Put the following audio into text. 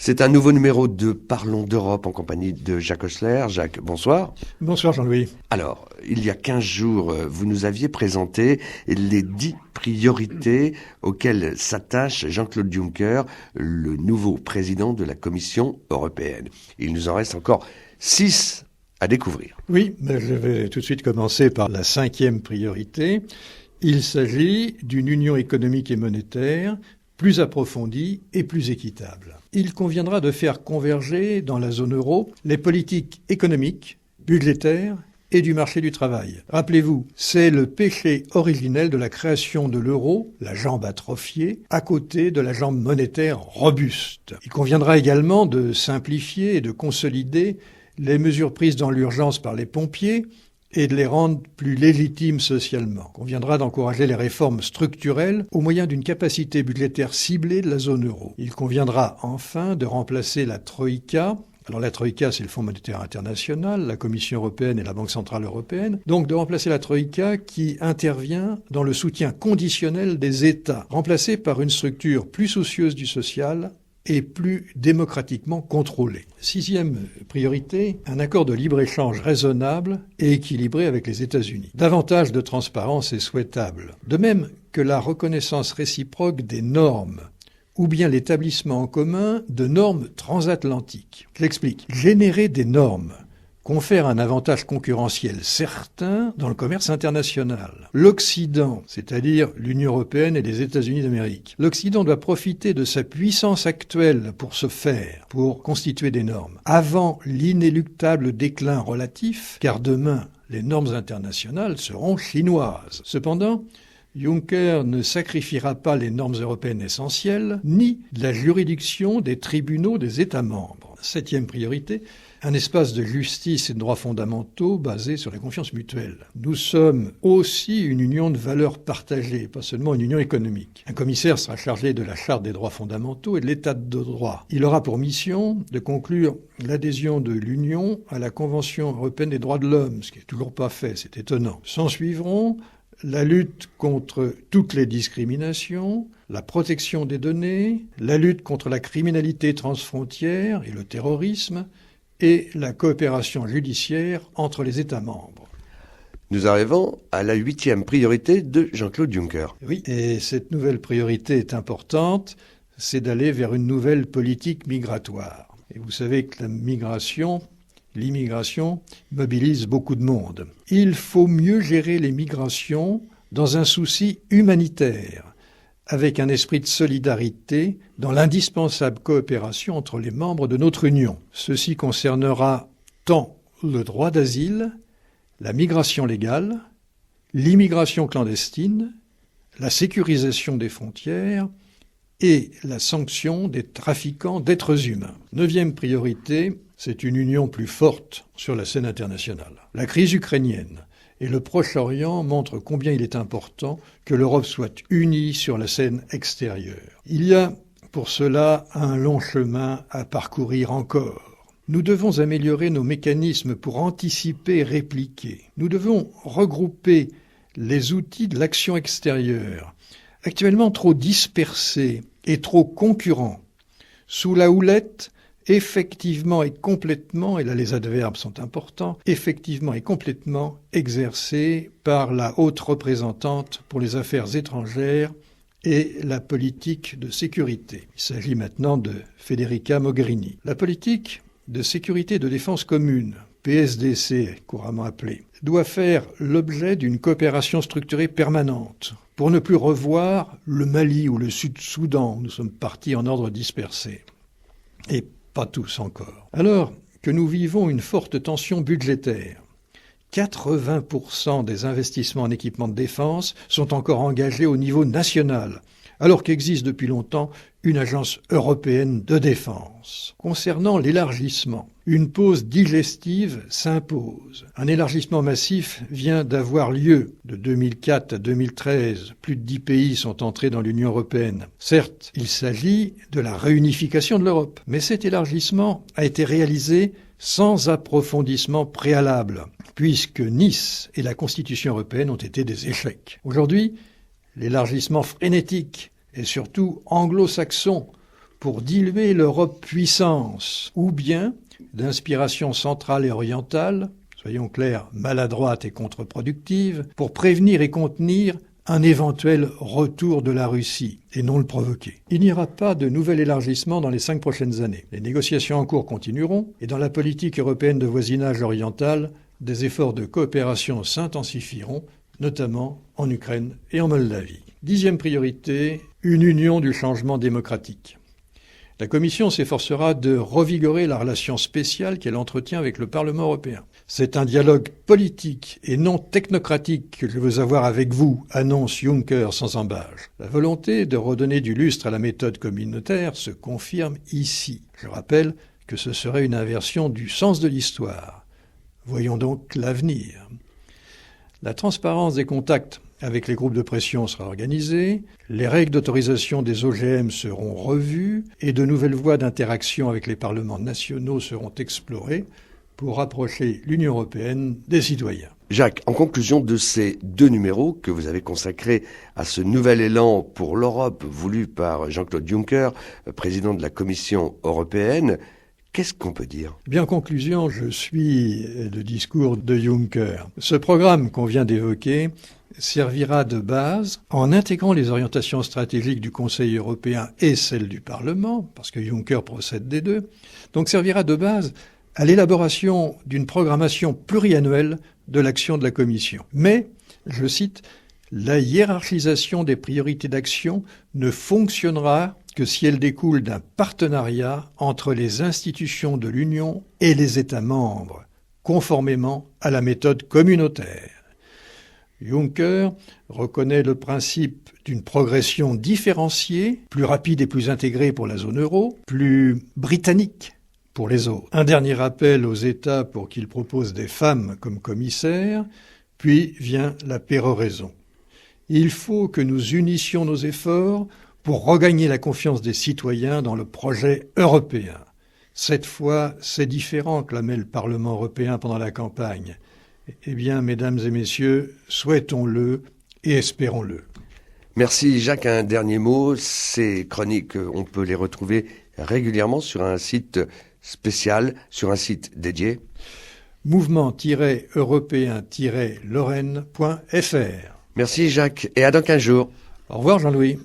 C'est un nouveau numéro de Parlons d'Europe en compagnie de Jacques Oechsler. Jacques, bonsoir. Bonsoir Jean-Louis. Alors, il y a 15 jours, vous nous aviez présenté les 10 priorités auxquelles s'attache Jean-Claude Juncker, le nouveau président de la Commission européenne. Il nous en reste encore 6 à découvrir. Oui, je vais tout de suite commencer par la 5e priorité. Il s'agit d'une union économique et monétaire plus approfondie et plus équitable. Il conviendra de faire converger dans la zone euro les politiques économiques, budgétaires et du marché du travail. Rappelez-vous, c'est le péché originel de la création de l'euro, la jambe atrophiée, à côté de la jambe monétaire robuste. Il conviendra également de simplifier et de consolider les mesures prises dans l'urgence par les pompiers et de les rendre plus légitimes socialement. Il conviendra d'encourager les réformes structurelles au moyen d'une capacité budgétaire ciblée de la zone euro. Il conviendra enfin de remplacer la Troïka. Alors la Troïka, c'est le Fonds monétaire international, la Commission européenne et la Banque centrale européenne. Donc de remplacer la Troïka qui intervient dans le soutien conditionnel des États, remplacée par une structure plus soucieuse du social et plus démocratiquement contrôlée. 6e priorité, un accord de libre-échange raisonnable et équilibré avec les États-Unis. Davantage de transparence est souhaitable. De même que la reconnaissance réciproque des normes ou bien l'établissement en commun de normes transatlantiques. Je l'explique. Générer des normes confère un avantage concurrentiel certain dans le commerce international. L'Occident, c'est-à-dire l'Union européenne et les États-Unis d'Amérique, l'Occident doit profiter de sa puissance actuelle pour se faire, pour constituer des normes, avant l'inéluctable déclin relatif, car demain, les normes internationales seront chinoises. Cependant, Juncker ne sacrifiera pas les normes européennes essentielles, ni la juridiction des tribunaux des États membres. 7e priorité, un espace de justice et de droits fondamentaux basé sur la confiance mutuelle. Nous sommes aussi une union de valeurs partagées, pas seulement une union économique. Un commissaire sera chargé de la charte des droits fondamentaux et de l'état de droit. Il aura pour mission de conclure l'adhésion de l'Union à la Convention européenne des droits de l'homme, ce qui n'est toujours pas fait, c'est étonnant. S'en suivront la lutte contre toutes les discriminations, la protection des données, la lutte contre la criminalité transfrontière et le terrorisme, et la coopération judiciaire entre les États membres. Nous arrivons à la 8e priorité de Jean-Claude Juncker. Oui, et cette nouvelle priorité est importante, c'est d'aller vers une nouvelle politique migratoire. Et vous savez que l'immigration mobilise beaucoup de monde. Il faut mieux gérer les migrations dans un souci humanitaire, avec un esprit de solidarité dans l'indispensable coopération entre les membres de notre Union. Ceci concernera tant le droit d'asile, la migration légale, l'immigration clandestine, la sécurisation des frontières et la sanction des trafiquants d'êtres humains. 9e priorité, c'est une union plus forte sur la scène internationale. La crise ukrainienne et le Proche-Orient montrent combien il est important que l'Europe soit unie sur la scène extérieure. Il y a pour cela un long chemin à parcourir encore. Nous devons améliorer nos mécanismes pour anticiper et répliquer. Nous devons regrouper les outils de l'action extérieure, actuellement trop dispersés et trop concurrents, sous la houlette effectivement et complètement, et là les adverbes sont importants, effectivement et complètement exercée par la haute représentante pour les affaires étrangères et la politique de sécurité. Il s'agit maintenant de Federica Mogherini. La politique de sécurité et de défense commune, PSDC couramment appelée, doit faire l'objet d'une coopération structurée permanente pour ne plus revoir le Mali ou le Sud-Soudan où nous sommes partis en ordre dispersé. Et pas tous encore. Alors que nous vivons une forte tension budgétaire, 80% des investissements en équipement de défense sont encore engagés au niveau national, alors qu'existe depuis longtemps une agence européenne de défense. Concernant l'élargissement, une pause digestive s'impose. Un élargissement massif vient d'avoir lieu. De 2004 à 2013, plus de 10 pays sont entrés dans l'Union européenne. Certes, il s'agit de la réunification de l'Europe, mais cet élargissement a été réalisé sans approfondissement préalable, puisque Nice et la Constitution européenne ont été des échecs. Aujourd'hui, l'élargissement frénétique et surtout anglo-saxon pour diluer l'Europe puissance, ou bien d'inspiration centrale et orientale, soyons clairs, maladroite et contre-productive, pour prévenir et contenir un éventuel retour de la Russie et non le provoquer. Il n'y aura pas de nouvel élargissement dans les 5 prochaines années. Les négociations en cours continueront et dans la politique européenne de voisinage oriental, des efforts de coopération s'intensifieront, notamment en Ukraine et en Moldavie. 10e priorité, une union du changement démocratique. La Commission s'efforcera de revigorer la relation spéciale qu'elle entretient avec le Parlement européen. C'est un dialogue politique et non technocratique que je veux avoir avec vous, annonce Juncker sans embâche. La volonté de redonner du lustre à la méthode communautaire se confirme ici. Je rappelle que ce serait une inversion du sens de l'histoire. Voyons donc l'avenir. La transparence des contacts avec les groupes de pression sera organisée, les règles d'autorisation des OGM seront revues et de nouvelles voies d'interaction avec les parlements nationaux seront explorées pour rapprocher l'Union européenne des citoyens. Jacques, en conclusion de ces 2 numéros que vous avez consacrés à ce nouvel élan pour l'Europe voulu par Jean-Claude Juncker, président de la Commission européenne, qu'est-ce qu'on peut dire ? Bien, en conclusion, je suis le discours de Juncker. Ce programme qu'on vient d'évoquer servira de base en intégrant les orientations stratégiques du Conseil européen et celles du Parlement, parce que Juncker procède des deux, donc servira de base à l'élaboration d'une programmation pluriannuelle de l'action de la Commission. Mais, je cite, « la hiérarchisation des priorités d'action ne fonctionnera que si elle découle d'un partenariat entre les institutions de l'Union et les États membres, conformément à la méthode communautaire. » Juncker reconnaît le principe d'une progression différenciée, plus rapide et plus intégrée pour la zone euro, plus britannique pour les autres. Un dernier appel aux États pour qu'ils proposent des femmes comme commissaires, puis vient la péroraison. Il faut que nous unissions nos efforts pour regagner la confiance des citoyens dans le projet européen. Cette fois, c'est différent, clamait le Parlement européen pendant la campagne. Eh bien, mesdames et messieurs, souhaitons-le et espérons-le. Merci Jacques. Un dernier mot. Ces chroniques, on peut les retrouver régulièrement sur un site spécial, sur un site dédié. Mouvement-européen-lorraine.fr. Merci Jacques et à dans 15 jours. Au revoir Jean-Louis.